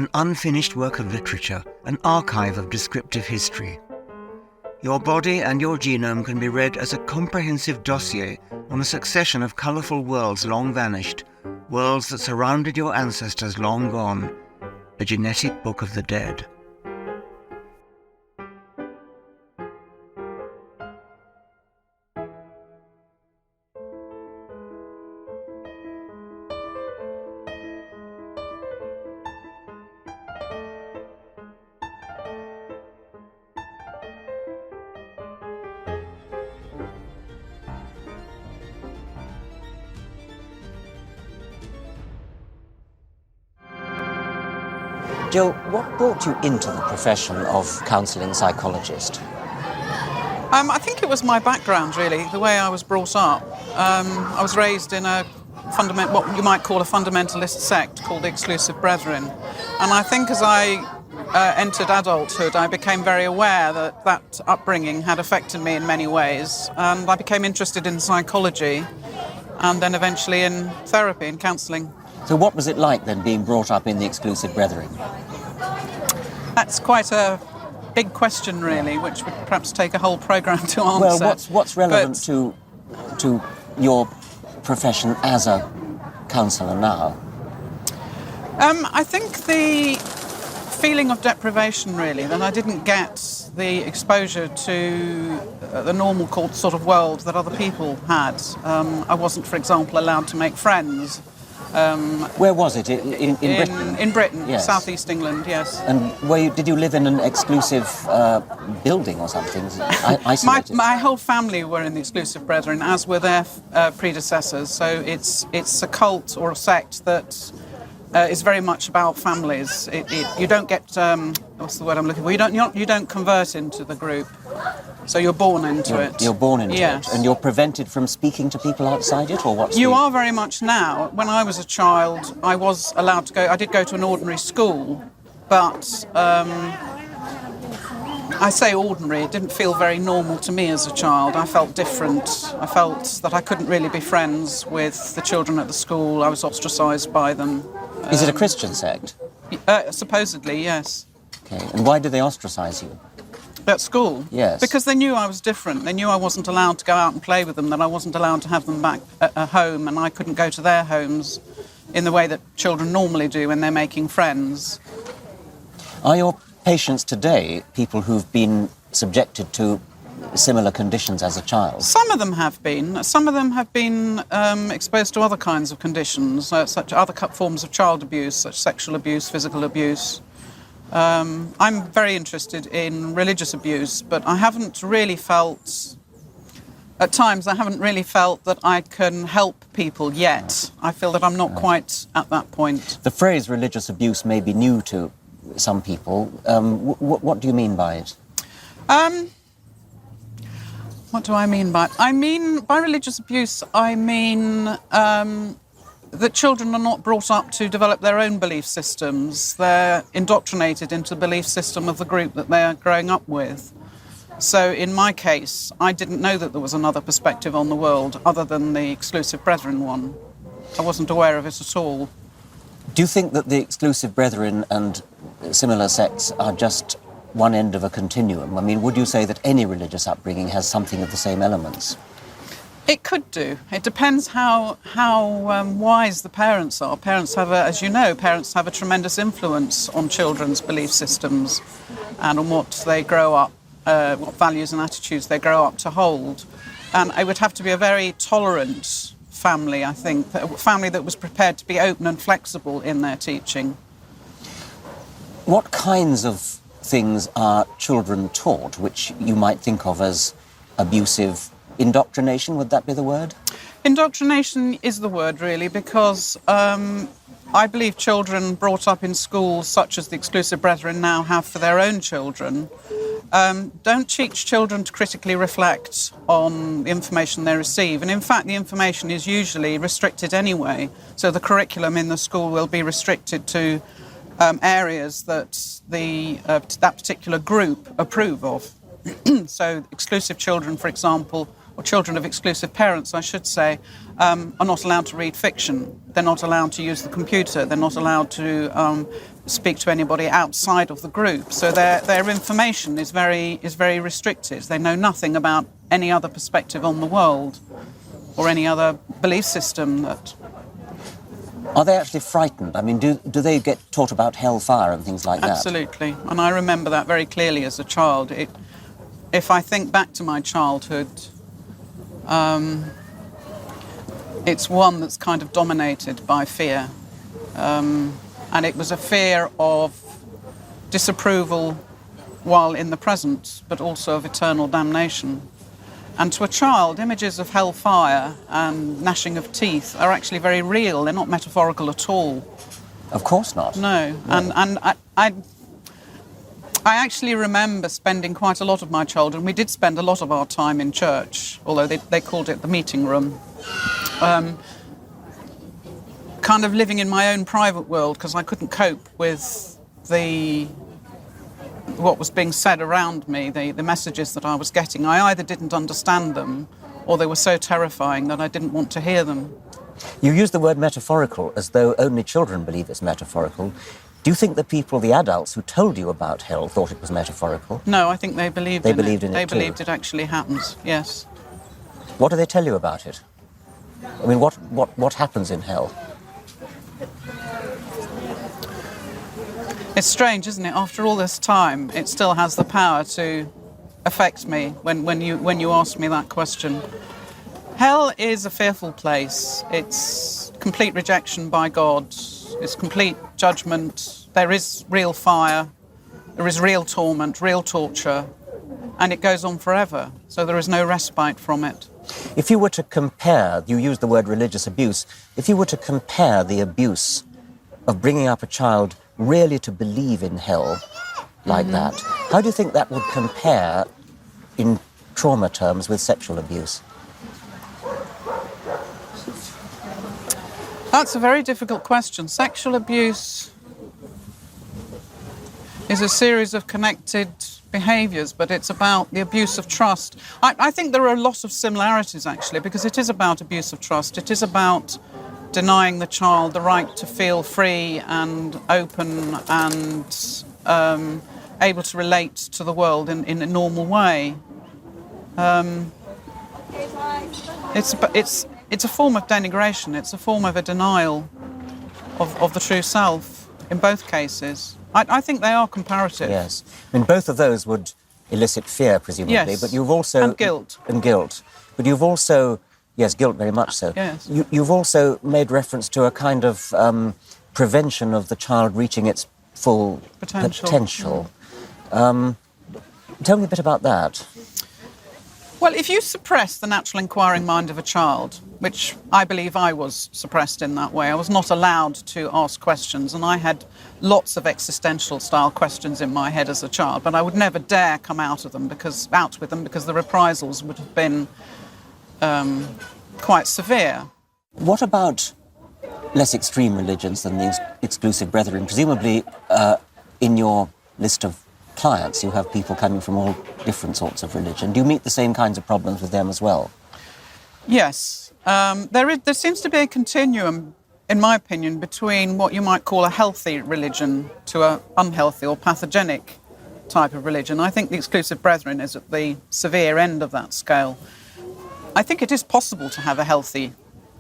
an unfinished work of literature, an archive of descriptive history. Your body and your genome can be read as a comprehensive dossier on a succession of colourful worlds long vanished, worlds that surrounded your ancestors long gone, a genetic book of the dead. Jill, what brought you into the profession of counselling psychologist? I think it was my background, really, the way I was brought up. I was raised in what you might call a fundamentalist sect called the Exclusive Brethren. And I think as I entered adulthood, I became very aware that upbringing had affected me in many ways. And I became interested in psychology and then eventually in therapy and counselling. So what was it like then being brought up in the Exclusive Brethren? That's quite a big question, really, which would perhaps take a whole programme to answer. Well, what's relevant to your profession as a counsellor now? I think the feeling of deprivation, really, that I didn't get the exposure to the normal sort of world that other people had. I wasn't, for example, allowed to make friends. Where was it? In Britain? In Britain, yes. South East England, yes. And did you live in an exclusive building or something? Isolated? My whole family were in the Exclusive Brethren, as were their predecessors. So it's a cult or a sect that is very much about families. You don't get what's the word I'm looking for? You don't convert into the group. So you're born into it. You're born into yes. it. And you're prevented from speaking to people outside it, or what's You are very much now. When I was a child, I was allowed to go. I did go to an ordinary school, but I say ordinary. It didn't feel very normal to me as a child. I felt different. I felt that I couldn't really be friends with the children at the school. I was ostracised by them. Is it a Christian sect? Supposedly, yes. Okay. And why did they ostracise you? At school? Yes. Because they knew I was different. They knew I wasn't allowed to go out and play with them, that I wasn't allowed to have them back at home, and I couldn't go to their homes in the way that children normally do when they're making friends. Are your patients today people who've been subjected to similar conditions as a child? Some of them have been. Some of them have been exposed to other kinds of conditions, such other forms of child abuse, such sexual abuse, physical abuse. I'm very interested in religious abuse, but I haven't really felt, at times I haven't really felt that I can help people yet. I feel that I'm not quite at that point. The phrase religious abuse may be new to some people. What do you mean by it? What do I mean by it? I mean, by religious abuse, I mean that children are not brought up to develop their own belief systems. They're indoctrinated into the belief system of the group that they're growing up with. So in my case, I didn't know that there was another perspective on the world other than the Exclusive Brethren one. I wasn't aware of it at all. Do you think that the Exclusive Brethren and similar sects are just one end of a continuum? I mean, would you say that any religious upbringing has something of the same elements? It could do. It depends how wise the parents are. Parents have a tremendous influence on children's belief systems and on what they grow up, what values and attitudes they grow up to hold. And it would have to be a very tolerant family, I think, a family that was prepared to be open and flexible in their teaching. What kinds of things are children taught which you might think of as abusive? Indoctrination, would that be the word? Indoctrination is the word, really, because I believe children brought up in schools such as the Exclusive Brethren now have for their own children don't teach children to critically reflect on the information they receive. And in fact, the information is usually restricted anyway. So the curriculum in the school will be restricted to areas that that particular group approve of. So exclusive children, for example, or children of exclusive parents, I should say, are not allowed to read fiction. They're not allowed to use the computer. They're not allowed to speak to anybody outside of the group. So their information is very restricted. They know nothing about any other perspective on the world or any other belief system that... Are they actually frightened? I mean, do they get taught about hellfire and things like that? Absolutely. And I remember that very clearly as a child. If I think back to my childhood, it's one that's kind of dominated by fear. And it was a fear of disapproval while in the present, but also of eternal damnation. And to a child, images of hellfire and gnashing of teeth are actually very real. They're not metaphorical at all. Of course not. No. And I actually remember spending quite a lot of my childhood, and we did spend a lot of our time in church, although they called it the meeting room, kind of living in my own private world because I couldn't cope with what was being said around me, the messages that I was getting. I either didn't understand them or they were so terrifying that I didn't want to hear them. You use the word metaphorical as though only children believe it's metaphorical. Do you think the people, the adults who told you about hell, thought it was metaphorical? No, I think they believed in it. They believed in it too? They believed it actually happens, yes. What do they tell you about it? I mean, what happens in hell? It's strange, isn't it? After all this time, it still has the power to affect me when you ask me that question. Hell is a fearful place. It's complete rejection by God. It's complete judgment. There is real fire. There is real torment, real torture. And it goes on forever. So there is no respite from it. If you were to compare, you used the word religious abuse, if you were to compare the abuse of bringing up a child really to believe in hell like that, how do you think that would compare in trauma terms with sexual abuse? That's a very difficult question. Sexual abuse is a series of connected behaviours, but it's about the abuse of trust. I think there are a lot of similarities, actually, because it is about abuse of trust. It is about denying the child the right to feel free and open and able to relate to the world in a normal way. It's a form of denigration. It's a form of a denial of the true self in both cases. I think they are comparative. Yes. I mean, both of those would elicit fear, presumably. Yes. But you've also... And guilt. And guilt. But you've also... Yes, guilt, very much so. Yes. You've also made reference to a kind of prevention of the child reaching its full potential. Tell me a bit about that. Well, if you suppress the natural inquiring mind of a child, which I believe I was suppressed in that way, I was not allowed to ask questions, and I had lots of existential-style questions in my head as a child, but I would never dare come out with them because the reprisals would have been quite severe. What about less extreme religions than the exclusive brethren? Presumably, in your list of clients, you have people coming from all different sorts of religion. Do you meet the same kinds of problems with them as well? Yes. There seems to be a continuum, in my opinion, between what you might call a healthy religion to an unhealthy or pathogenic type of religion. I think the exclusive brethren is at the severe end of that scale. I think it is possible to have a healthy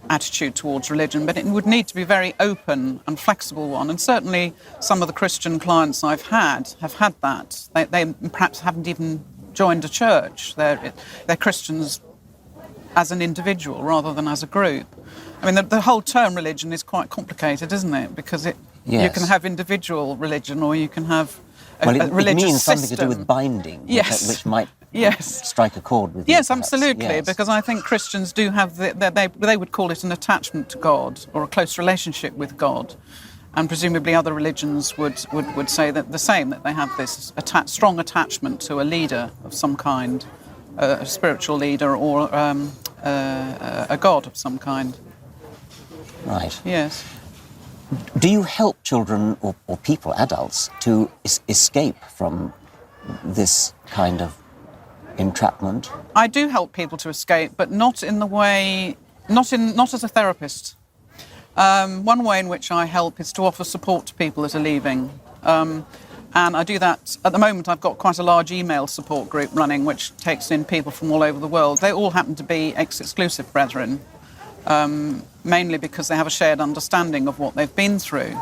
attitude towards religion, but it would need to be a very open and flexible one. And certainly some of the Christian clients I've had have had that. They perhaps haven't even joined a church. They're Christians as an individual rather than as a group. I mean, the whole term religion is quite complicated, isn't it? Because you can have individual religion or you can have a religious it means system. Something to do with binding, yes. which might strike a chord with you. Yes, perhaps. absolutely, yes. Because I think Christians do have, they would call it an attachment to God or a close relationship with God. And presumably other religions would say that the same, that they have this strong attachment to a leader of some kind, a spiritual leader or a god of some kind. Right. Yes. Do you help children or people, adults, to escape from this kind of entrapment? I do help people to escape, but not in the way, not as a therapist. One way in which I help is to offer support to people that are leaving. And I do that, at the moment I've got quite a large email support group running which takes in people from all over the world. They all happen to be ex-exclusive brethren, mainly because they have a shared understanding of what they've been through.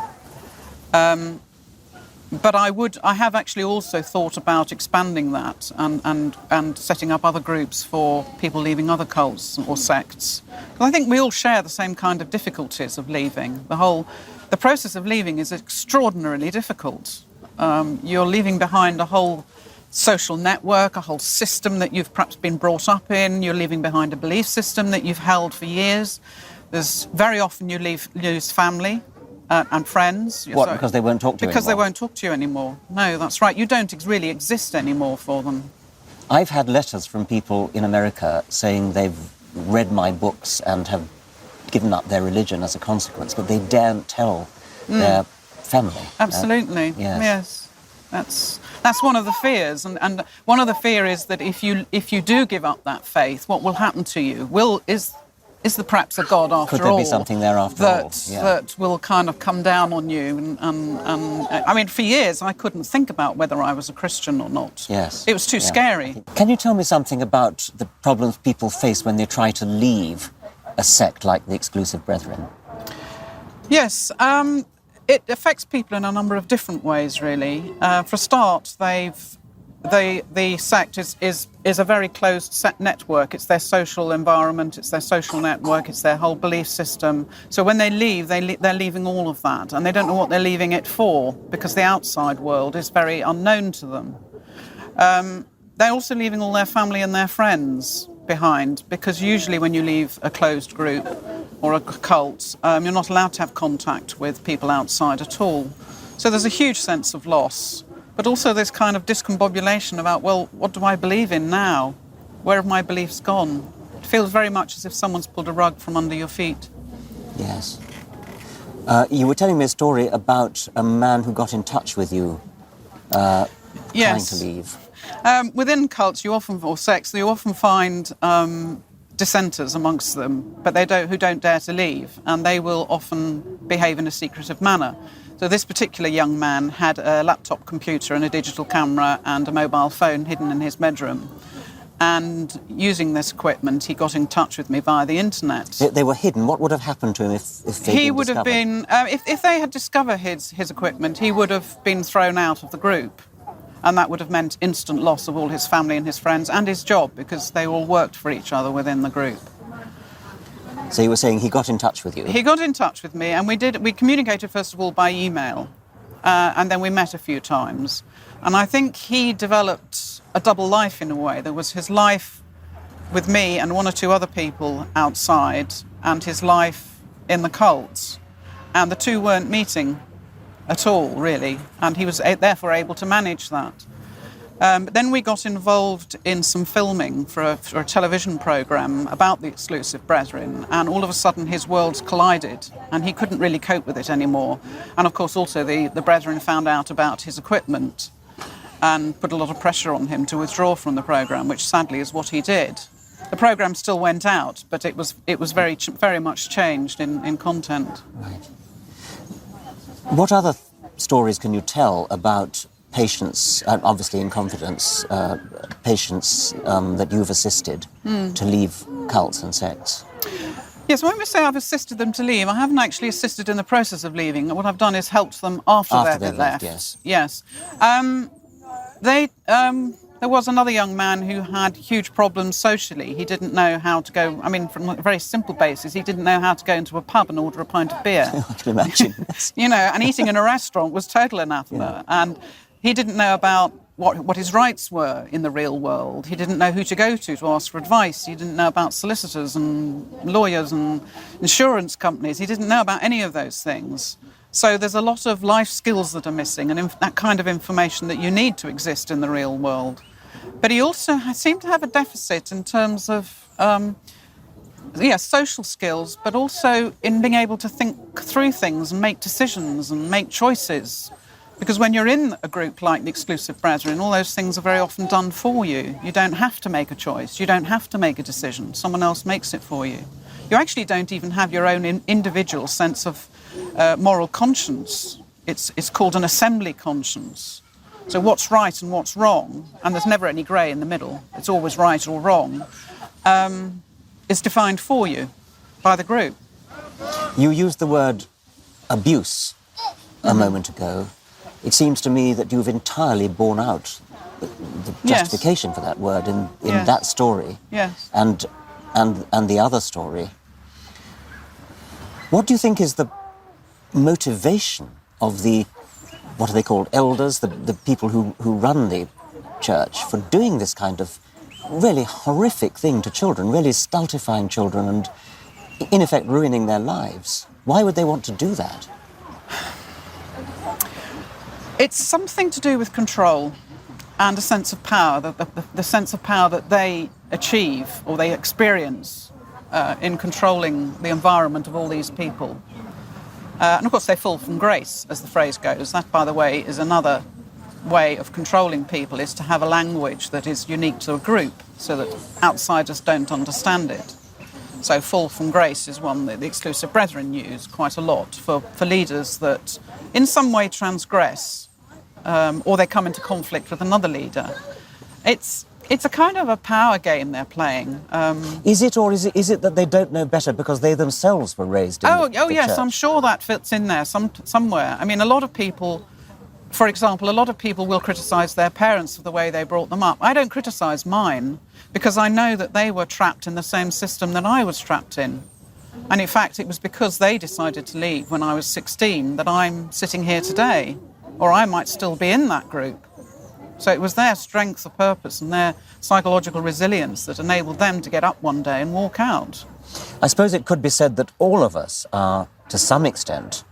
But I have actually also thought about expanding that and setting up other groups for people leaving other cults or sects. Because I think we all share the same kind of difficulties of leaving. The process of leaving is extraordinarily difficult. You're leaving behind a whole social network, a whole system that you've perhaps been brought up in. You're leaving behind a belief system that you've held for years. There's very often you lose family and friends. What, because they won't talk to you Because anymore? they won't talk to you anymore. No, that's right. You don't really exist anymore for them. I've had letters from people in America saying they've read my books and have given up their religion as a consequence, but they daren't tell their family. Absolutely. Yes. That's one of the fears, and one of the fear is that if you do give up that faith, what will happen to you? Is there perhaps a God after all? Could there be something there after all? Yeah. That will kind of come down on you? And I mean, for years I couldn't think about whether I was a Christian or not. Yes. It was too scary. Can you tell me something about the problems people face when they try to leave a sect like the Exclusive Brethren? Yes. It affects people in a number of different ways, really. For a start, the sect is a very closed set network. It's their social environment, it's their social network, it's their whole belief system. So when they leave, they're leaving all of that, and they don't know what they're leaving it for, because the outside world is very unknown to them. They're also leaving all their family and their friends behind, because usually when you leave a closed group or a cult, you're not allowed to have contact with people outside at all. So there's a huge sense of loss, but also this kind of discombobulation about, well, what do I believe in now? Where have my beliefs gone? It feels very much as if someone's pulled a rug from under your feet. Yes. You were telling me a story about a man who got in touch with you trying to leave. Within cults, or sects, you often find dissenters amongst them, but who don't dare to leave, and they will often behave in a secretive manner. So this particular young man had a laptop computer and a digital camera and a mobile phone hidden in his bedroom. And using this equipment, he got in touch with me via the internet. They were hidden. What would have happened to him if they He would have been, if they had discovered his equipment, he would have been thrown out of the group. And that would have meant instant loss of all his family and his friends and his job, because they all worked for each other within the group. So you were saying he got in touch with you? He got in touch with me, and we communicated first of all by email, and then we met a few times. And I think he developed a double life in a way. There was his life with me and one or two other people outside, and his life in the cults. And the two weren't meeting at all, really, and he was therefore able to manage that. But then we got involved in some filming for a television programme about the Exclusive Brethren, and all of a sudden his worlds collided, and he couldn't really cope with it anymore. And of course also the Brethren found out about his equipment and put a lot of pressure on him to withdraw from the programme, which sadly is what he did. The programme still went out, but it was very much changed in content. Right. What other stories can you tell about patients, obviously in confidence, patients that you've assisted to leave cults and sects? Yes, when we say I've assisted them to leave, I haven't actually assisted in the process of leaving. What I've done is helped them after they've left. Yes. There was another young man who had huge problems socially. He didn't know how to go, from a very simple basis, he didn't know how to go into a pub and order a pint of beer. I can imagine. And eating in a restaurant was total anathema. Yeah. And he didn't know about what his rights were in the real world. He didn't know who to go to ask for advice. He didn't know about solicitors and lawyers and insurance companies. He didn't know about any of those things. So there's a lot of life skills that are missing, and that kind of information that you need to exist in the real world. But he also seemed to have a deficit in terms of, social skills, but also in being able to think through things and make decisions and make choices. Because when you're in a group like the Exclusive Brethren, all those things are very often done for you. You don't have to make a choice. You don't have to make a decision. Someone else makes it for you. You actually don't even have your own individual sense of moral conscience. It's called an assembly conscience. So what's right and what's wrong, and there's never any grey in the middle, it's always right or wrong, is defined for you by the group. You used the word abuse a moment ago. It seems to me that you've entirely borne out the justification for that word in that story and the other story. What do you think is the motivation of the, what are they called, elders, the people who run the church, for doing this kind of really horrific thing to children, really stultifying children and, in effect, ruining their lives? Why would they want to do that? It's something to do with control and a sense of power, the sense of power that they achieve or they experience in controlling the environment of all these people. And of course they fall from grace, as the phrase goes. That, by the way, is another way of controlling people, is to have a language that is unique to a group so that outsiders don't understand it. So fall from grace is one that the Exclusive Brethren use quite a lot for leaders that in some way transgress or they come into conflict with another leader. It's a kind of a power game they're playing. Is it, or is it that they don't know better because they themselves were raised in the yes, church? I'm sure that fits in there somewhere. I mean, a lot of people, for example, a lot of people will criticise their parents for the way they brought them up. I don't criticise mine because I know that they were trapped in the same system that I was trapped in. And in fact, it was because they decided to leave when I was 16 that I'm sitting here today, or I might still be in that group. So it was their strength of purpose and their psychological resilience that enabled them to get up one day and walk out. I suppose it could be said that all of us are, to some extent,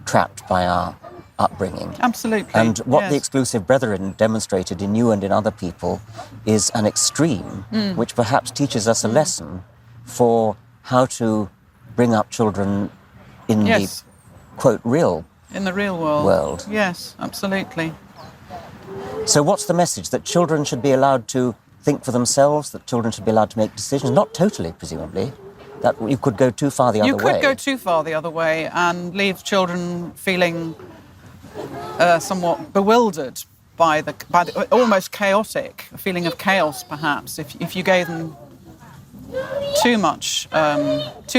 trapped by our upbringing. Absolutely. And what the Exclusive Brethren demonstrated in you and in other people is an extreme, which perhaps teaches us a lesson for how to bring up children in the, quote, real in the real world. Yes, absolutely. So what's the message? That children should be allowed to think for themselves, that children should be allowed to make decisions? Not totally, presumably. That you could go too far the other way. You could go too far the other way and leave children feeling somewhat bewildered by the almost chaotic, a feeling of chaos, perhaps, if you gave them too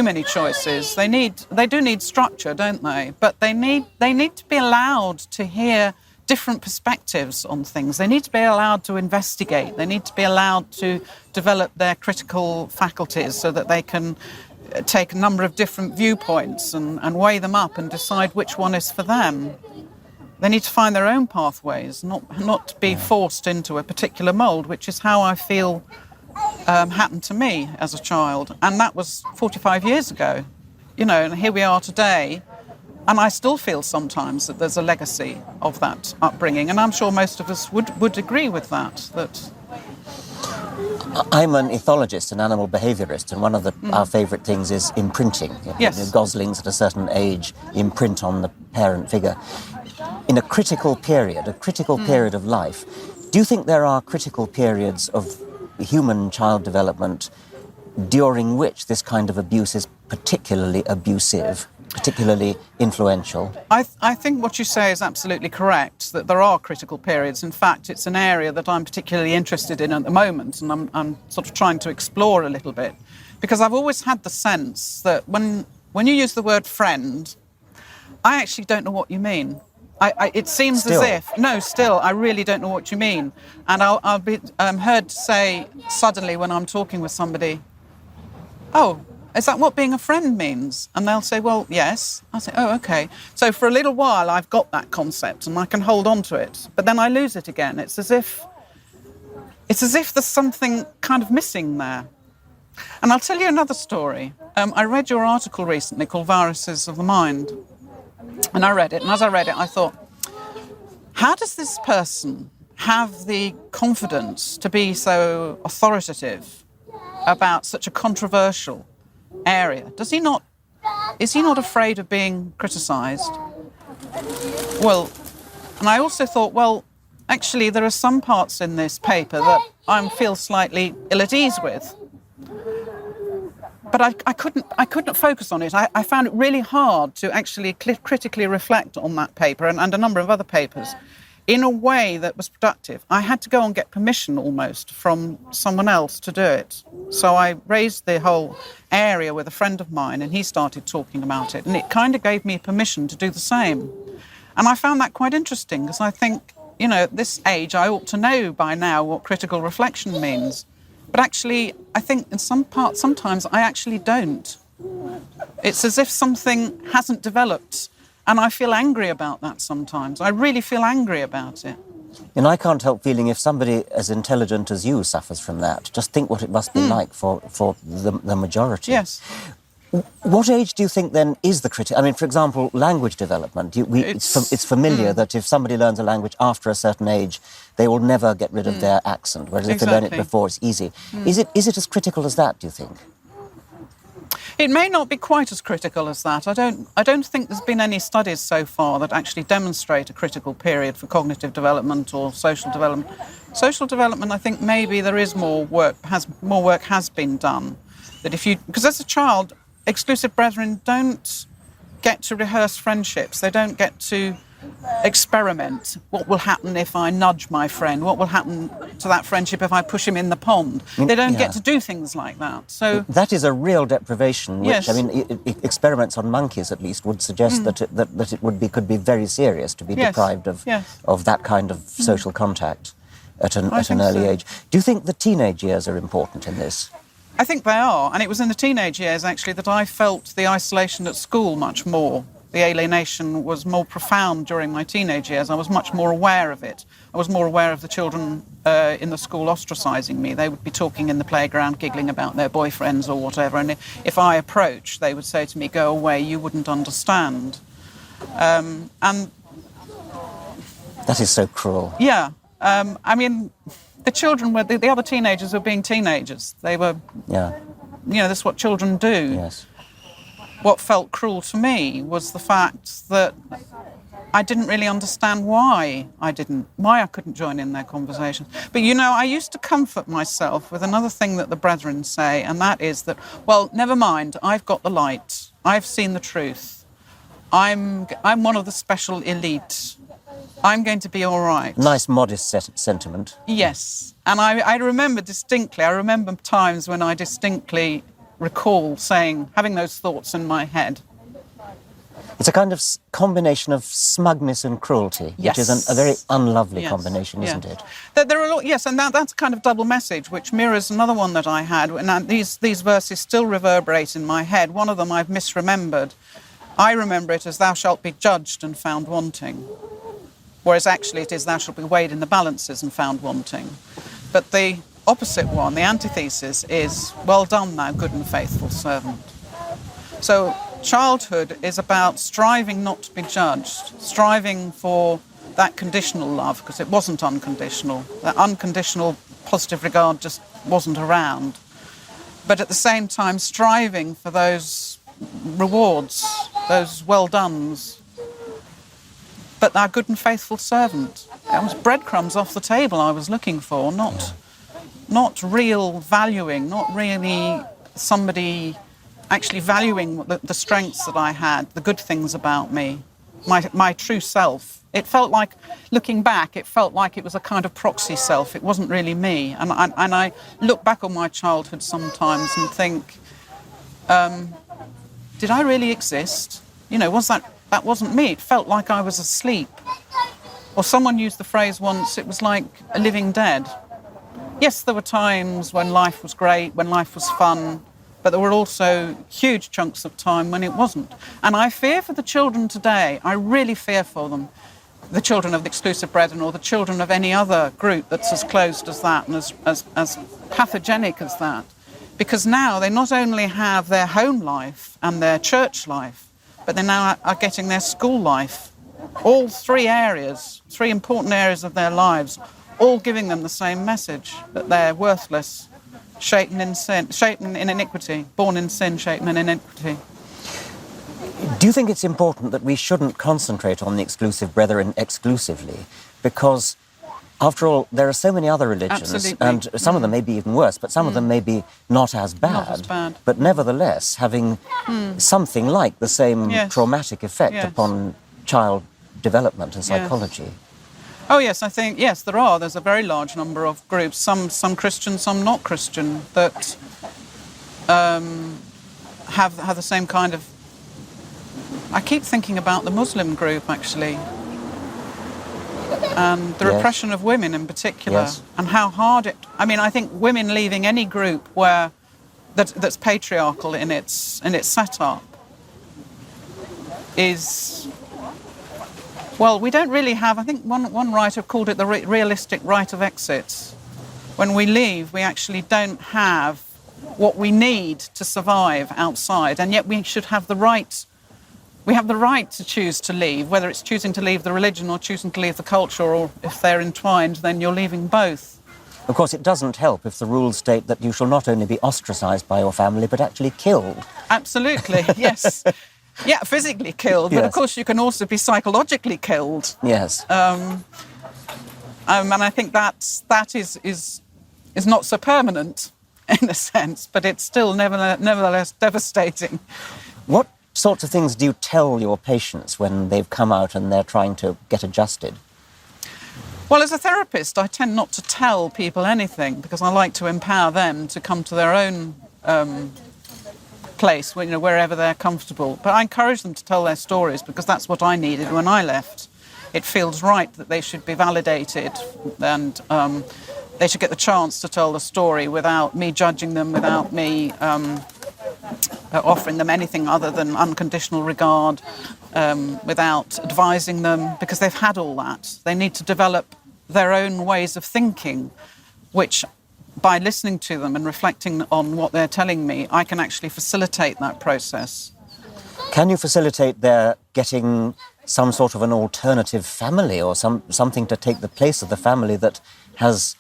many choices. They do need structure, don't they? But they need to be allowed to hear different perspectives on things. They need to be allowed to investigate. They need to be allowed to develop their critical faculties so that they can take a number of different viewpoints and weigh them up and decide which one is for them. They need to find their own pathways, not be forced into a particular mould, which is how I feel happened to me as a child. And that was 45 years ago. You know, and here we are today. And I still feel sometimes that there's a legacy of that upbringing. And I'm sure most of us would agree with that. I'm an ethologist, an animal behaviourist, and one of our favourite things is imprinting. Yes. Goslings at a certain age imprint on the parent figure. In a critical period of life, do you think there are critical periods of human child development during which this kind of abuse is particularly abusive, particularly influential? I think what you say is absolutely correct, that there are critical periods. In fact, it's an area that I'm particularly interested in at the moment, and I'm sort of trying to explore a little bit. Because I've always had the sense that when you use the word friend, I actually don't know what you mean. It seems Still. as if... No, still, I really don't know what you mean. And I'll be heard to say suddenly when I'm talking with somebody, "Oh, is that what being a friend means?" And they'll say, "Well, yes." I say, "Oh, OK." So for a little while, I've got that concept and I can hold on to it. But then I lose it again. It's as if there's something kind of missing there. And I'll tell you another story. I read your article recently called Viruses of the Mind. And I read it. And as I read it, I thought, how does this person have the confidence to be so authoritative about such a controversial area? Is he not afraid of being criticised? Well, And I also thought, well, actually, there are some parts in this paper that I feel slightly ill at ease with. But I couldn't focus on it. I found it really hard to actually critically reflect on that paper and a number of other papers in a way that was productive. I had to go and get permission almost from someone else to do it. So I raised the whole area with a friend of mine, and he started talking about it. And it kind of gave me permission to do the same. And I found that quite interesting, because I think, you know, at this age, I ought to know by now what critical reflection means. But actually, I think in some parts, sometimes I actually don't. It's as if something hasn't developed, and I feel angry about that sometimes. I really feel angry about it. And I can't help feeling if somebody as intelligent as you suffers from that, just think what it must be like for the majority. Yes. What age do you think, then, is the critical... I mean, for example, language development. It's familiar that if somebody learns a language after a certain age, they will never get rid of their accent, whereas if they learn it before, it's easy. Is it as critical as that, do you think? It may not be quite as critical as that. I don't think there's been any studies so far that actually demonstrate a critical period for cognitive development or social development. Social development, I think maybe there is more work has been done. That if you... Because as a child... Exclusive brethren don't get to rehearse friendships. They don't get to experiment. What will happen if I nudge my friend? What will happen to that friendship if I push him in the pond? They don't get to do things like that. So that is a real deprivation, which, yes. I mean, experiments on monkeys, at least, would suggest that it could be very serious to be deprived of that kind of social contact at an early age. Do you think the teenage years are important in this? I think they are, and it was in the teenage years, actually, that I felt the isolation at school much more. The alienation was more profound during my teenage years. I was much more aware of it. I was more aware of the children in the school ostracising me. They would be talking in the playground, giggling about their boyfriends or whatever, and if I approached, they would say to me, "Go away, you wouldn't understand." And that is so cruel. Yeah. I mean... The children were, the other teenagers were being teenagers. They were, you know, that's what children do. Yes. What felt cruel to me was the fact that I didn't really understand why I couldn't join in their conversations. But, you know, I used to comfort myself with another thing that the brethren say, and that is that, well, never mind, I've got the light. I've seen the truth. I'm one of the special elite. I'm going to be all right. Nice, modest sentiment. Yes. And I remember times when I distinctly recall having those thoughts in my head. It's a kind of combination of smugness and cruelty, which is a very unlovely combination, isn't it? There are a lot, yes, and that's a kind of double message, which mirrors another one that I had. And these verses still reverberate in my head. One of them I've misremembered. I remember it as "Thou shalt be judged and found wanting." Whereas actually it is "Thou shalt be weighed in the balances and found wanting." But the opposite one, the antithesis, is "Well done, thou good and faithful servant." So childhood is about striving not to be judged, striving for that conditional love, because it wasn't unconditional. That unconditional positive regard just wasn't around. But at the same time, striving for those rewards, those well-dones. But thou good and faithful servant. It was breadcrumbs off the table I was looking for, not real valuing, not really somebody actually valuing the strengths that I had, the good things about me, my true self. It felt like, looking back, it felt like it was a kind of proxy self. It wasn't really me. And I look back on my childhood sometimes and think, did I really exist? You know, that wasn't me. It felt like I was asleep. Or someone used the phrase once, it was like a living dead. Yes, there were times when life was great, when life was fun, but there were also huge chunks of time when it wasn't. And I fear for the children today. I really fear for them. The children of the Exclusive Brethren or the children of any other group that's as closed as that and as pathogenic as that. Because now they not only have their home life and their church life, but they now are getting their school life. All three important areas of their lives, all giving them the same message, that they're worthless, shapen in iniquity, born in sin, shapen in iniquity. Do you think it's important that we shouldn't concentrate on the exclusive brethren exclusively? Because, after all, there are so many other religions, Absolutely. and some of them may be even worse, but some of them may be not as bad, Not as bad. but nevertheless having something like the same Yes. traumatic effect Yes. upon child development and Yes. psychology. Oh yes, I think yes, there are. There's a very large number of groups, some Christian, some not Christian, that have the same kind of. I keep thinking about the Muslim group actually, and the Yes. repression of women in particular, Yes. and how hard it. I mean, I think women leaving any group that's patriarchal in its setup is. Well, we don't really have. I think one writer called it the realistic right of exit. When we leave, we actually don't have what we need to survive outside, and yet we should have the right. We have the right to choose to leave, whether it's choosing to leave the religion or choosing to leave the culture, or if they're entwined, then you're leaving both. Of course, it doesn't help if the rules state that you shall not only be ostracised by your family, but actually killed. Absolutely, yes. Yeah, physically killed, but of Yes. course you can also be psychologically killed. Yes. And I think that is not so permanent in a sense, but it's still nevertheless devastating. What sorts of things do you tell your patients when they've come out and they're trying to get adjusted? Well, as a therapist, I tend not to tell people anything because I like to empower them to come to their own place, wherever they're comfortable. But I encourage them to tell their stories because that's what I needed when I left. It feels right that they should be validated and they should get the chance to tell the story without me judging them, without me offering them anything other than unconditional regard, without advising them, because they've had all that. They need to develop their own ways of thinking, which by listening to them and reflecting on what they're telling me, I can actually facilitate that process. Can you facilitate their getting some sort of an alternative family or something to take the place of the family that has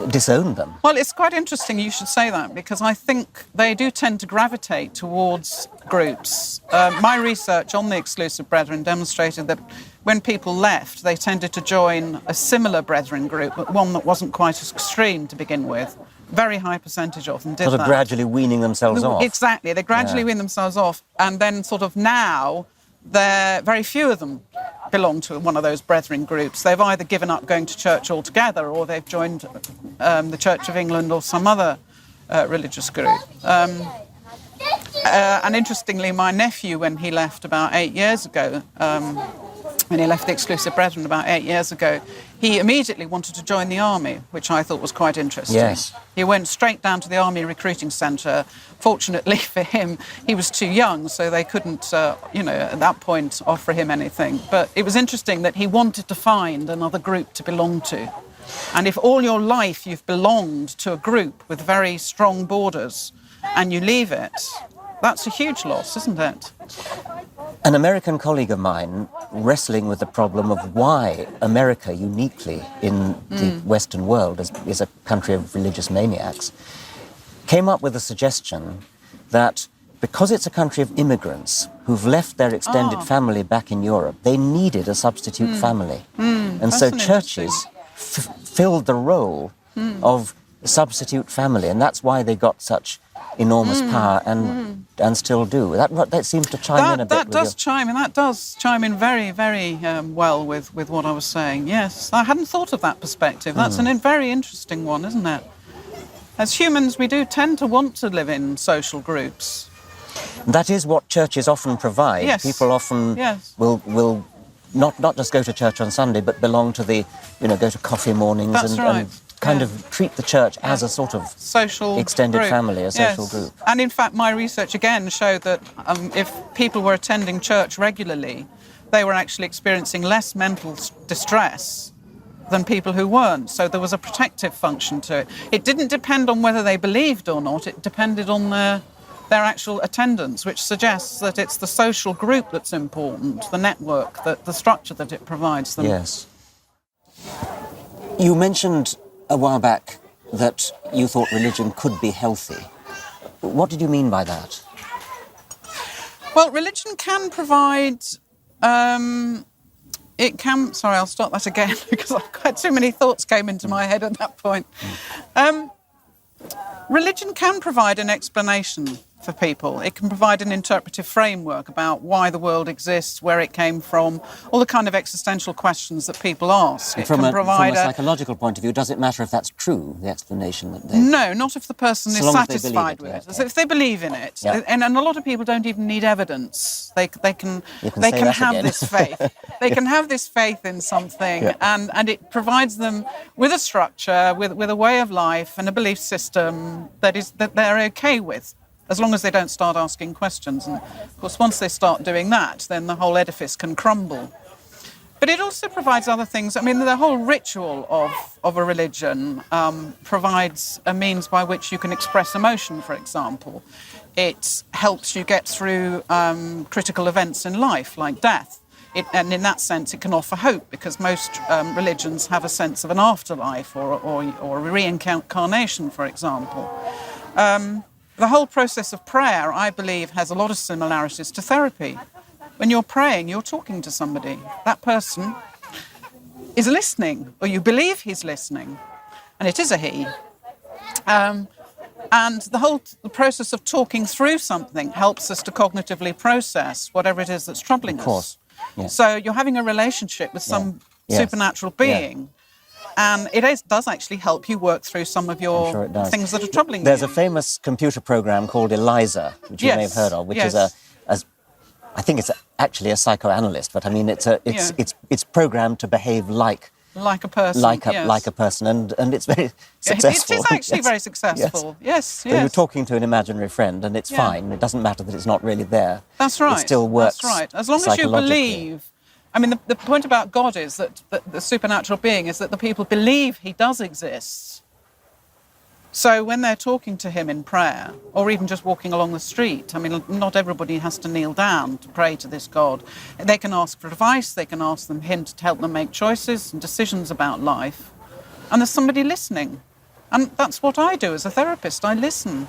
disowned them? Well, it's quite interesting you should say that because I think they do tend to gravitate towards groups. My research on the exclusive brethren demonstrated that when people left, they tended to join a similar brethren group, but one that wasn't quite as extreme to begin with. Very high percentage of them did that. Sort of gradually weaning themselves off. Exactly. They gradually wean themselves off. And then sort of now, very few of them belong to one of those brethren groups. They've either given up going to church altogether or they've joined the Church of England or some other religious group. And interestingly, my nephew, when he left about 8 years ago, when he left the exclusive brethren about 8 years ago, he immediately wanted to join the army, which I thought was quite interesting. Yes. He went straight down to the army recruiting centre. Fortunately for him, he was too young, so they couldn't, at that point, offer him anything. But it was interesting that he wanted to find another group to belong to. And if all your life you've belonged to a group with very strong borders and you leave it, that's a huge loss, isn't it? An American colleague of mine, wrestling with the problem of why America, uniquely in the Western world, is a country of religious maniacs, came up with a suggestion that because it's a country of immigrants who've left their extended family back in Europe, they needed a substitute family. And so churches filled the role of substitute family, and that's why they got such enormous power and still do. That seems to chime in a bit. That does chime in very, very well with what I was saying. Yes, I hadn't thought of that perspective. That's a very interesting one, isn't it? As humans, we do tend to want to live in social groups. That is what churches often provide. Yes. People often will not just go to church on Sunday, but belong to go to coffee mornings and kind of treat the church as a sort of social extended group. family, a social group. And in fact, my research again showed that if people were attending church regularly, they were actually experiencing less mental distress than people who weren't. So there was a protective function to it. It didn't depend on whether they believed or not. It depended on their actual attendance, which suggests that it's the social group that's important, the network, the structure that it provides them. Yes. You mentioned a while back that you thought religion could be healthy. What did you mean by that? Well, religion can provide. It can. Sorry, I'll start that again because I've got too many thoughts came into my head at that point. Religion can provide an explanation for people. It can provide an interpretive framework about why the world exists, where it came from, all the kind of existential questions that people ask. And from a psychological point of view, does it matter if that's true, the explanation that they... No, not if the person is satisfied with it. Yeah. So if they believe in it, Yeah. and a lot of people don't even need evidence. They can have again. this faith. They can have this faith in something, Yeah. and it provides them with a structure, with a way of life and a belief system that they're okay with, as long as they don't start asking questions. And of course, once they start doing that, then the whole edifice can crumble. But it also provides other things. I mean, the whole ritual of a religion provides a means by which you can express emotion, for example. It helps you get through critical events in life, like death. And in that sense, it can offer hope, because most religions have a sense of an afterlife or a reincarnation, for example. The whole process of prayer, I believe, has a lot of similarities to therapy. When you're praying, you're talking to somebody. That person is listening, or you believe he's listening, and it is a he. And the process of talking through something helps us to cognitively process whatever it is that's troubling Of course. us. Yeah. So you're having a relationship with some Yes. supernatural being. And it does actually help you work through some of your Sure it does. things that are troubling There's you. a famous computer program called Eliza, which you may have heard of, which is I think it's actually a psychoanalyst, but I mean it's programmed to behave like a person, like a person, and it's very successful. It is actually very successful. Yes. So you're talking to an imaginary friend, and it's fine. It doesn't matter that it's not really there. That's right. It still works. That's right. As long as you believe. I mean, the point about God is that the supernatural being is that the people believe he does exist. So when they're talking to him in prayer, or even just walking along the street, I mean, not everybody has to kneel down to pray to this God. They can ask for advice, they can ask him to help them make choices and decisions about life. And there's somebody listening. And that's what I do as a therapist, I listen.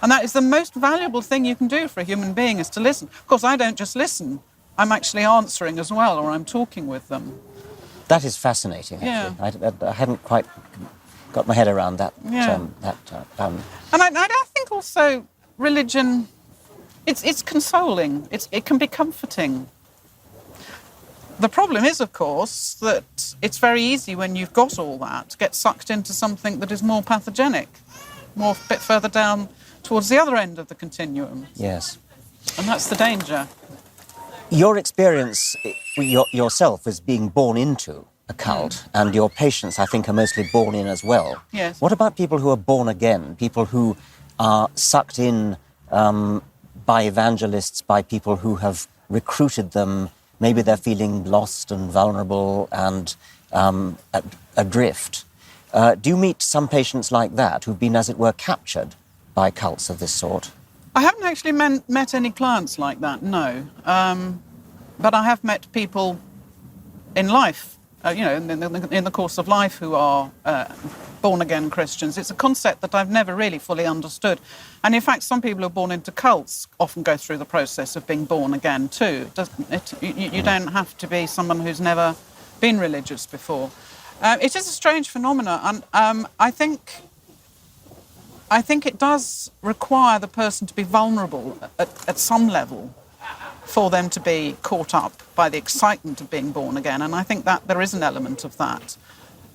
And that is the most valuable thing you can do for a human being, is to listen. Of course, I don't just listen. I'm actually answering as well, or I'm talking with them. That is fascinating, actually. Yeah. I hadn't quite got my head around that. Yeah. And I think also religion, it's consoling. It can be comforting. The problem is, of course, that it's very easy when you've got all that to get sucked into something that is more pathogenic, a bit further down towards the other end of the continuum. Yes. And that's the danger. Your experience yourself is being born into a cult, and your patients, I think, are mostly born in as well. Yes. What about people who are born again, people who are sucked in by evangelists, by people who have recruited them? Maybe they're feeling lost and vulnerable and adrift. Do you meet some patients like that who've been, as it were, captured by cults of this sort? I haven't actually met any clients like that, no. But I have met people in life, in the course of life, who are born-again Christians. It's a concept that I've never really fully understood. And in fact, some people who are born into cults often go through the process of being born again too. You don't have to be someone who's never been religious before. It is a strange phenomenon, and I think it does require the person to be vulnerable at some level for them to be caught up by the excitement of being born again. And I think that there is an element of that.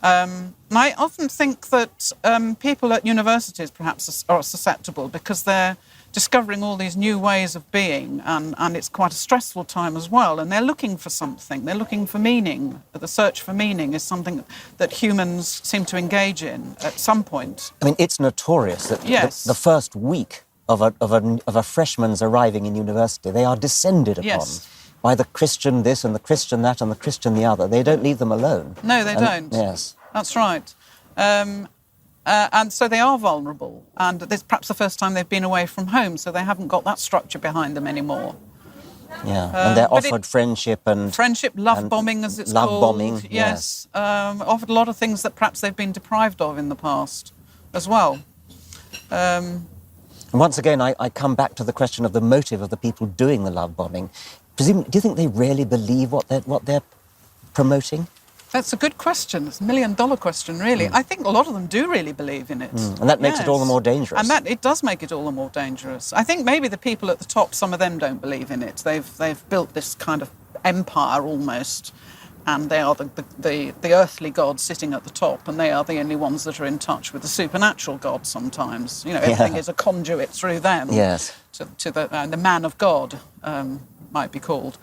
And I often think that people at universities perhaps are susceptible because they're discovering all these new ways of being, and it's quite a stressful time as well, and they're looking for something. They're looking for meaning. The search for meaning is something that humans seem to engage in at some point. I mean, it's notorious that the first week of a freshman's arriving in university, they are descended upon by the Christian this and the Christian that and the Christian the other. They don't leave them alone. No, they don't. Yes. That's right. And so they are vulnerable, and it's perhaps the first time they've been away from home, so they haven't got that structure behind them anymore. Yeah, and they're offered friendship, love bombing, as it's love called. Love bombing, yes. Offered a lot of things that perhaps they've been deprived of in the past as well. And once again, I come back to the question of the motive of the people doing the love bombing. Do you think they really believe what they're promoting? That's a good question. It's $1 million question, really. I think a lot of them do really believe in it. And that makes it all the more dangerous. And it does make it all the more dangerous. I think maybe the people at the top, some of them don't believe in it. They've built this kind of empire almost, and they are the earthly gods sitting at the top, and they are the only ones that are in touch with the supernatural God sometimes. You know, everything is a conduit through them. Yes. To the man of God, might be called.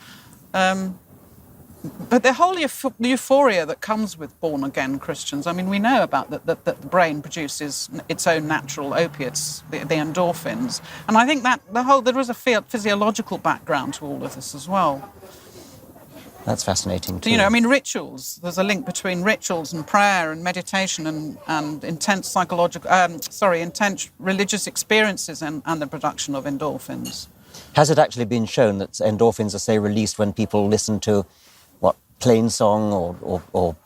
But the whole euphoria that comes with born-again Christians, I mean, we know about that the brain produces its own natural opiates, the endorphins. And I think that there is a physiological background to all of this as well. That's fascinating too. You know, I mean, rituals, there's a link between rituals and prayer and meditation and intense intense religious experiences and the production of endorphins. Has it actually been shown that endorphins are, say, released when people listen to plain song or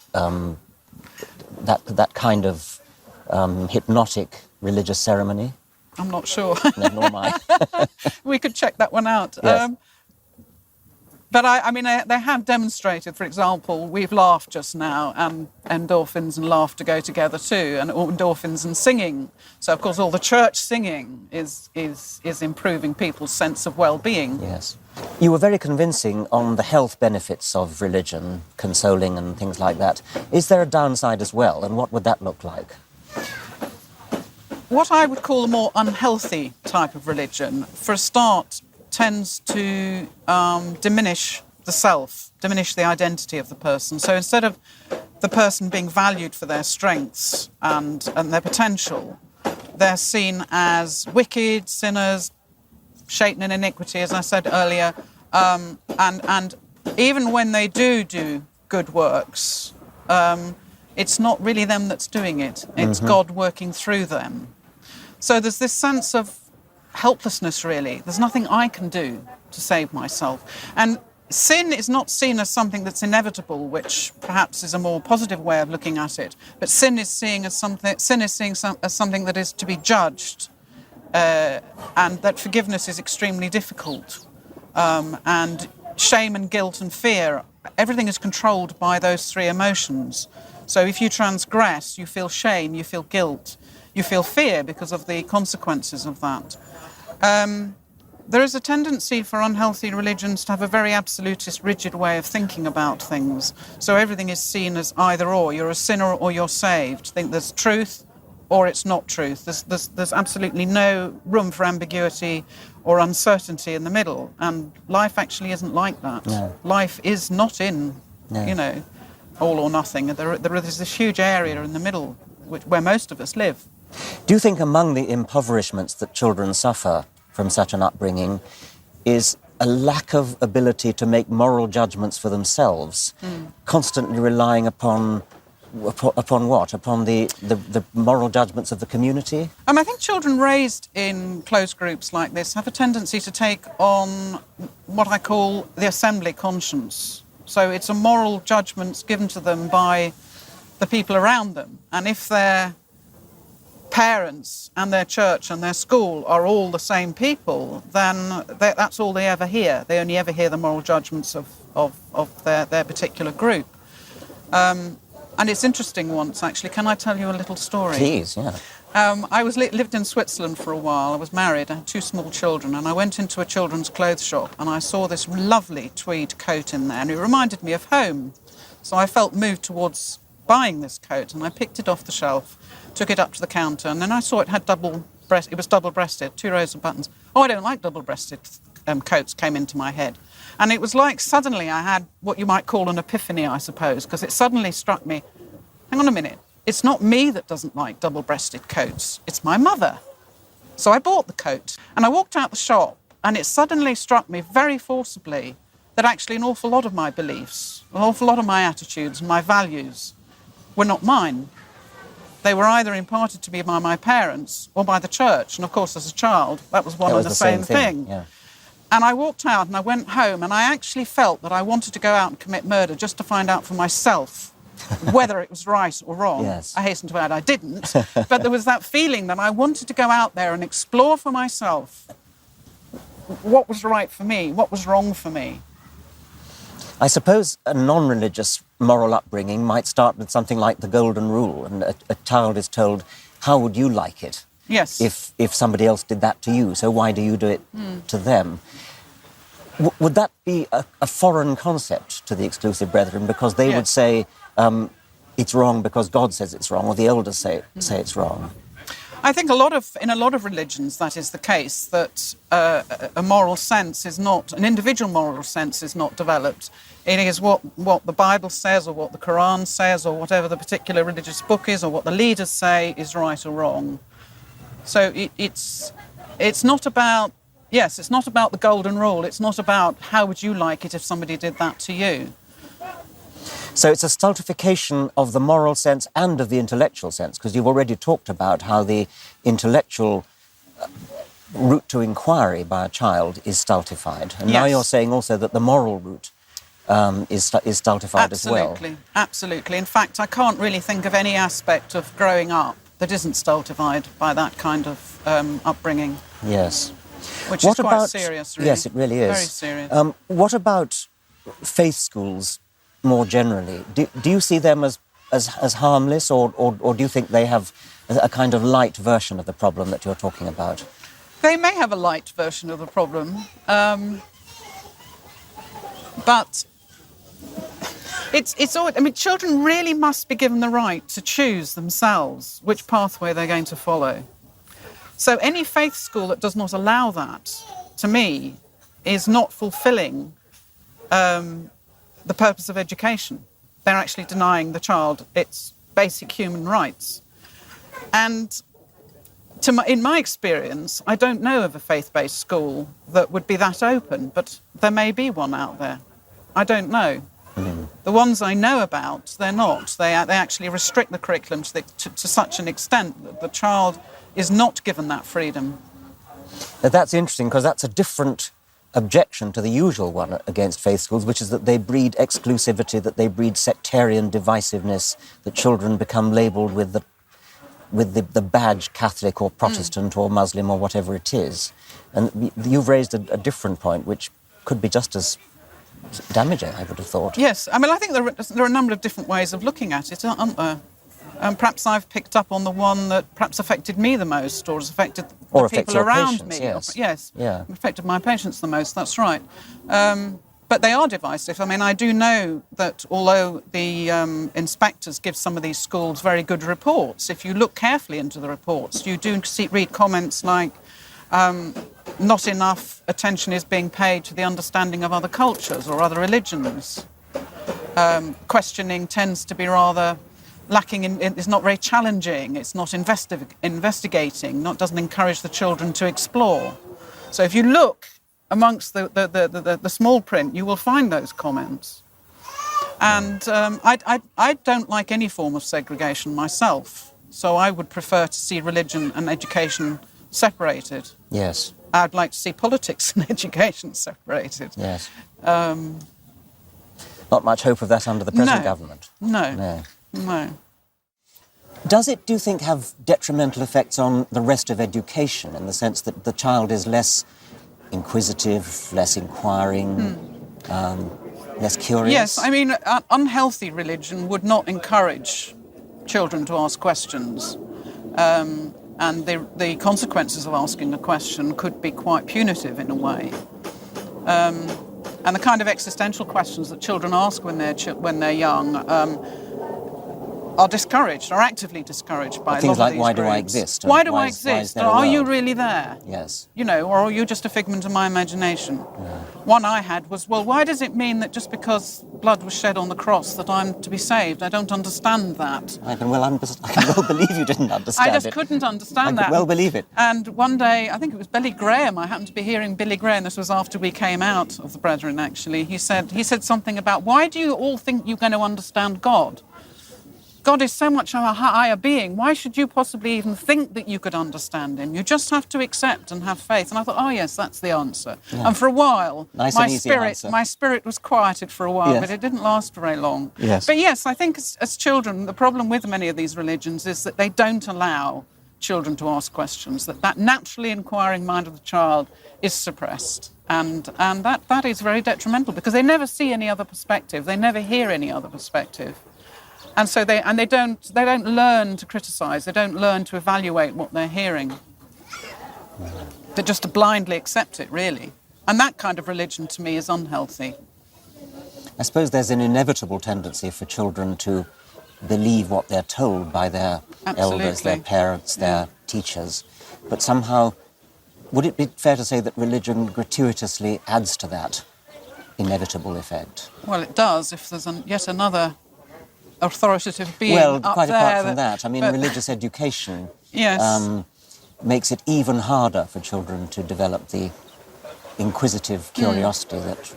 that kind of hypnotic religious ceremony? I'm not sure. No, nor am I. We could check that one out. Yes. But I mean, they have demonstrated, for example, we've laughed just now, and endorphins and laughter go together too, and endorphins and singing. So, of course, all the church singing is improving people's sense of well-being. Yes. You were very convincing on the health benefits of religion, consoling and things like that. Is there a downside as well, and what would that look like? What I would call a more unhealthy type of religion, for a start, tends to diminish the self, diminish the identity of the person. So instead of the person being valued for their strengths and their potential, they're seen as wicked, sinners, shapen in iniquity, as I said earlier, and even when they do good works, it's not really them that's doing it. It's God working through them. So there's this sense of helplessness, really. There's nothing I can do to save myself. And sin is not seen as something that's inevitable, which perhaps is a more positive way of looking at it. But sin is seen as something that is to be judged, and that forgiveness is extremely difficult. And shame and guilt and fear, everything is controlled by those three emotions. So if you transgress, you feel shame, you feel guilt, you feel fear because of the consequences of that. There is a tendency for unhealthy religions to have a very absolutist, rigid way of thinking about things. So everything is seen as either or. You're a sinner or you're saved. Think there's truth or it's not truth. There's absolutely no room for ambiguity or uncertainty in the middle. And life actually isn't like that. No. Life is not in, all or nothing. There is this huge area in the middle where most of us live. Do you think among the impoverishments that children suffer from such an upbringing is a lack of ability to make moral judgments for themselves, constantly relying upon what? Upon the moral judgments of the community? I think children raised in closed groups like this have a tendency to take on what I call the assembly conscience. So it's a moral judgments given to them by the people around them. And if their parents and their church and their school are all the same people, then that's all they ever hear. They only ever hear the moral judgments of their particular group. And it's interesting once, actually. Can I tell you a little story? Please, yeah. I lived in Switzerland for a while. I was married. I had 2 small children. And I went into a children's clothes shop and I saw this lovely tweed coat in there. And it reminded me of home. So I felt moved towards buying this coat. And I picked it off the shelf, took it up to the counter. And then I saw it had it was double-breasted, 2 rows of buttons. Oh, I don't like double-breasted coats came into my head. And it was like suddenly I had what you might call an epiphany, I suppose, because it suddenly struck me, hang on a minute, it's not me that doesn't like double-breasted coats, it's my mother. So I bought the coat and I walked out the shop and it suddenly struck me very forcibly that actually an awful lot of my beliefs, an awful lot of my attitudes and my values were not mine. They were either imparted to me by my parents or by the church. And of course, as a child, that was one and the same thing. Yeah. And I walked out and I went home and I actually felt that I wanted to go out and commit murder just to find out for myself whether it was right or wrong. Yes. I hasten to add I didn't, but there was that feeling that I wanted to go out there and explore for myself what was right for me, what was wrong for me. I suppose a non-religious moral upbringing might start with something like the golden rule, and a child is told, how would you like it Yes. if somebody else did that to you, so why do you do it to them? Would that be a foreign concept to the exclusive brethren, because they would say it's wrong because God says it's wrong, or the elders say it's wrong? I think in a lot of religions that is the case, that a moral sense is not, an individual moral sense is not developed. It is what the Bible says, or what the Quran says, or whatever the particular religious book is, or what the leaders say is right or wrong. So it's not about, yes, it's not about the golden rule. It's not about how would you like it if somebody did that to you. So it's a stultification of the moral sense and of the intellectual sense, because you've already talked about how the intellectual route to inquiry by a child is stultified. And now you're saying also that the moral route is stultified as well. Absolutely, absolutely. In fact, I can't really think of any aspect of growing up that isn't stultified by that kind of upbringing. Yes. Which is quite serious, really. Yes, it really is. Very serious. What about faith schools more generally? Do you see them as harmless, or do you think they have a kind of light version of the problem that you're talking about? They may have a light version of the problem, but it's all, I mean, children really must be given the right to choose themselves which pathway they're going to follow. So any faith school that does not allow that, to me, is not fulfilling the purpose of education. They're actually denying the child its basic human rights. And in my experience, I don't know of a faith-based school that would be that open, but there may be one out there. I don't know. The ones I know about, they're not. They actually restrict the curriculum to such an extent that the child is not given that freedom. That's interesting, because that's a different objection to the usual one against faith schools, which is that they breed exclusivity, that they breed sectarian divisiveness, that children become labelled with the badge Catholic or Protestant or Muslim or whatever it is. And you've raised a different point, which could be just as damaging, I would have thought. Yes, I mean, I think there are a number of different ways of looking at it, aren't there? Perhaps I've picked up on the one that perhaps affected me the most, or has affected the people around me. Yes. Affected my patients the most, that's right. But they are divisive. I mean, I do know that although the inspectors give some of these schools very good reports, if you look carefully into the reports, you do read comments like, not enough attention is being paid to the understanding of other cultures or other religions. Questioning tends to be rather lacking it's not very challenging, it's not investigating, doesn't encourage the children to explore. So if you look amongst the small print, you will find those comments. And I don't like any form of segregation myself, so I would prefer to see religion and education separated. Yes. I'd like to see politics and education separated. Yes. Not much hope of that under the present government. No. Does it, do you think, have detrimental effects on the rest of education, in the sense that the child is less inquisitive, less inquiring, less curious? Yes, I mean, unhealthy religion would not encourage children to ask questions. And the consequences of asking a question could be quite punitive in a way. And the kind of existential questions that children ask when they're young are discouraged, are actively discouraged by a lot of these things like, why groups. do I exist? Why do I exist? Or are you really there? Yes. You know, or are you just a figment of my imagination? Yeah. One I had was, well, why does it mean that just because blood was shed on the cross that I'm to be saved? I don't understand that. I can well believe you didn't understand it. I just couldn't understand that. I can well believe it. And one day, I think it was Billy Graham, I happened to be hearing Billy Graham, this was after we came out of the Brethren actually, he said something about, why do you all think you're going to understand God? God is so much a higher being. Why should you possibly even think that you could understand him? You just have to accept and have faith. And I thought, oh yes, that's the answer. Yeah. And for a while, nice my and easy answer. My spirit was quieted for a while, yes. but it didn't last very long. Yes. But yes, I think as children, the problem with many of these religions is that they don't allow children to ask questions, that naturally inquiring mind of the child is suppressed. And that is very detrimental because they never see any other perspective. They never hear any other perspective. And so they don't learn to criticise. They don't learn to evaluate what they're hearing. They just blindly accept it, really. And that kind of religion, to me, is unhealthy. I suppose there's an inevitable tendency for children to believe what they're told by their elders, their parents, their teachers. But somehow, would it be fair to say that religion gratuitously adds to that inevitable effect? Well, it does, if there's yet another authoritative being well, up quite there apart from that. I mean, religious education makes it even harder for children to develop the inquisitive curiosity that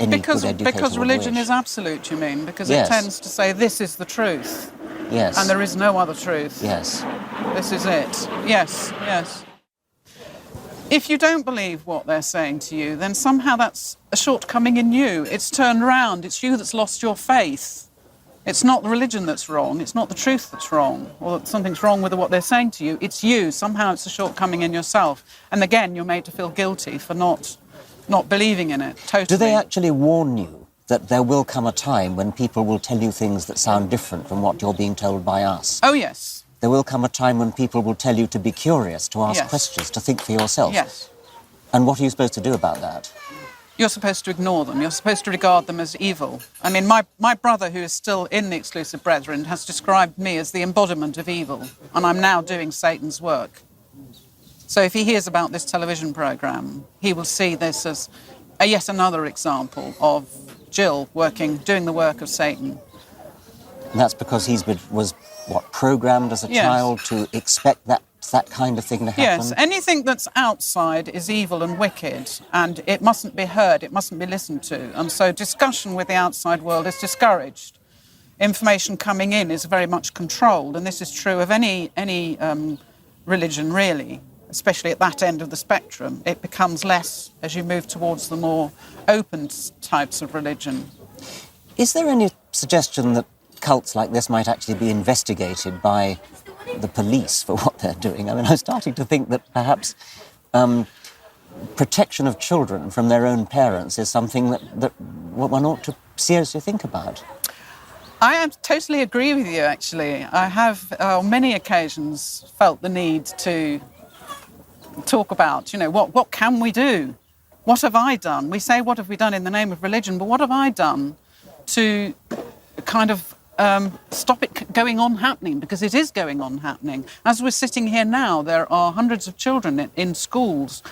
any good educator because religion would wish. Is absolute, you mean? Because yes. It tends to say this is the truth. Yes. And there is no other truth. Yes. This is it. Yes, yes. If you don't believe what they're saying to you, then somehow that's a shortcoming in you. It's turned round. It's you that's lost your faith. It's not the religion that's wrong. It's not the truth that's wrong, or that something's wrong with what they're saying to you. It's you. Somehow it's a shortcoming in yourself. And again, you're made to feel guilty for not believing in it, totally. Do they actually warn you that there will come a time when people will tell you things that sound different from what you're being told by us? Oh, yes. There will come a time when people will tell you to be curious, to ask questions, to think for yourself. Yes. And what are you supposed to do about that? You're supposed to ignore them. You're supposed to regard them as evil. I mean, my brother, who is still in the Exclusive Brethren, has described me as the embodiment of evil, and I'm now doing Satan's work. So if he hears about this television programme, he will see this as yet another example of Jill doing the work of Satan. And that's because was programmed as a child to expect that kind of thing to happen? Yes, anything that's outside is evil and wicked, and it mustn't be heard, it mustn't be listened to. And so discussion with the outside world is discouraged. Information coming in is very much controlled, and this is true of any religion, really, especially at that end of the spectrum. It becomes less as you move towards the more open types of religion. Is there any suggestion that cults like this might actually be investigated by the police for what they're doing? I mean, I'm starting to think that perhaps protection of children from their own parents is something that one ought to seriously think about. I totally agree with you, actually. I have, on many occasions, felt the need to talk about, what can we do? What have I done? We say, what have we done in the name of religion, but what have I done to kind of stop it going on happening, because it is going on happening. As we're sitting here now, there are hundreds of children in schools,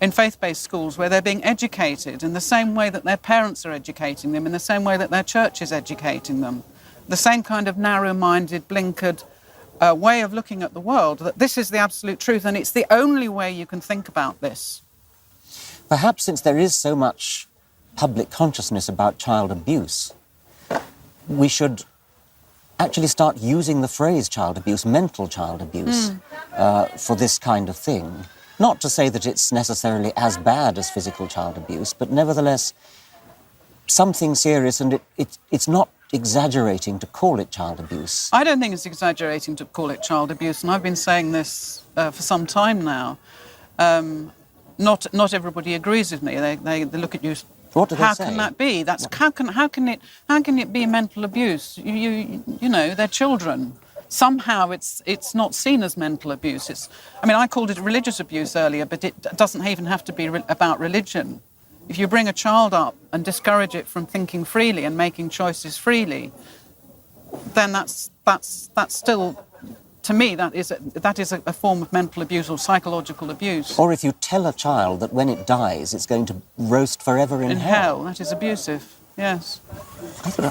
in faith-based schools, where they're being educated in the same way that their parents are educating them, in the same way that their church is educating them. The same kind of narrow-minded, blinkered way of looking at the world, that this is the absolute truth, and it's the only way you can think about this. Perhaps since there is so much public consciousness about child abuse, we should actually start using the phrase child abuse, mental child abuse, for this kind of thing. Not to say that it's necessarily as bad as physical child abuse, but nevertheless something serious, and it's not exaggerating to call it child abuse. I don't think it's exaggerating to call it child abuse, and I've been saying this for some time now. Not everybody agrees with me. They look at you. What do they say? How can that be? How can it be mental abuse? You know, they're children. Somehow it's not seen as mental abuse. I called it religious abuse earlier, but it doesn't even have to be about religion. If you bring a child up and discourage it from thinking freely and making choices freely, then that's still, to me, that is a form of mental abuse or psychological abuse. Or if you tell a child that when it dies, it's going to roast forever in hell. That is abusive, yes.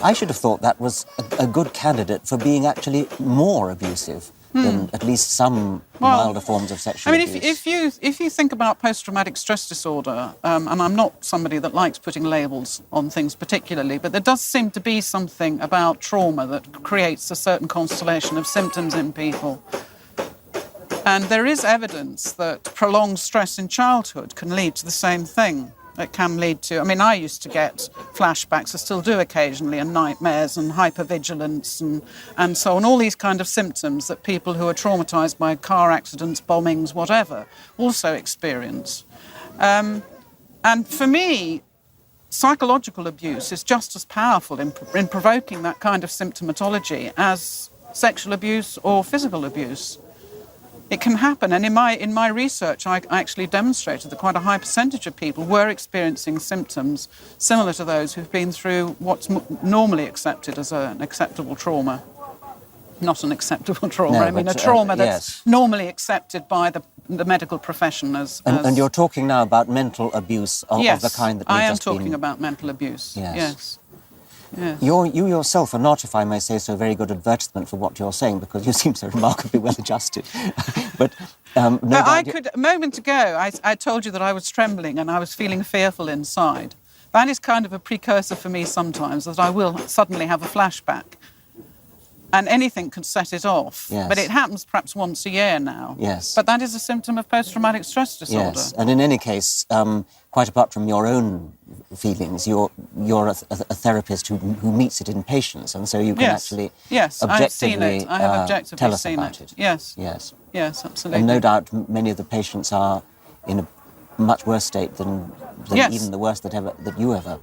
I should have thought that was a good candidate for being actually more abusive. than at least some milder forms of sexual abuse. If you think about post-traumatic stress disorder, and I'm not somebody that likes putting labels on things particularly, but there does seem to be something about trauma that creates a certain constellation of symptoms in people. And there is evidence that prolonged stress in childhood can lead to the same thing. It can lead to, I used to get flashbacks, I still do occasionally, and nightmares and hypervigilance and so on, all these kind of symptoms that people who are traumatised by car accidents, bombings, whatever, also experience. And for me, psychological abuse is just as powerful in provoking that kind of symptomatology as sexual abuse or physical abuse. It can happen, and in my research, I actually demonstrated that quite a high percentage of people were experiencing symptoms similar to those who've been through what's normally accepted as an acceptable trauma. Not an acceptable trauma, No, a trauma that's normally accepted by the medical profession as... And you're talking now about mental abuse of the kind that we've just been... I am talking about mental abuse, yes. Yes. You yourself are not, if I may say so, a very good advertisement for what you're saying, because you seem so remarkably well adjusted. But a moment ago, I told you that I was trembling and I was feeling fearful inside. That is kind of a precursor for me sometimes, that I will suddenly have a flashback. And anything can set it off. Yes. But it happens perhaps once a year now. Yes. But that is a symptom of post-traumatic stress disorder. Yes, and in any case, quite apart from your own feelings, you're a therapist who meets it in patients, and so you can actually objectively I have objectively tell us seen about it. Yes. Yes. Yes, absolutely. And no doubt many of the patients are in a much worse state than even the worst that you ever.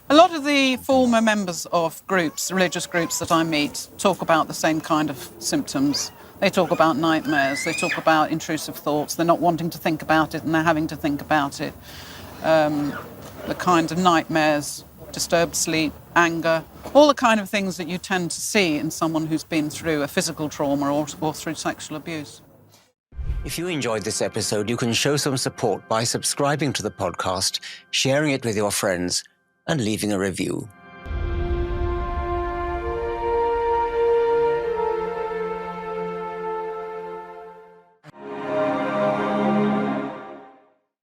A lot of the former members of groups, religious groups that I meet, talk about the same kind of symptoms. They talk about nightmares, they talk about intrusive thoughts, they're not wanting to think about it and they're having to think about it. The kind of nightmares, disturbed sleep, anger, all the kind of things that you tend to see in someone who's been through a physical trauma or through sexual abuse. If you enjoyed this episode, you can show some support by subscribing to the podcast, sharing it with your friends, and leaving a review.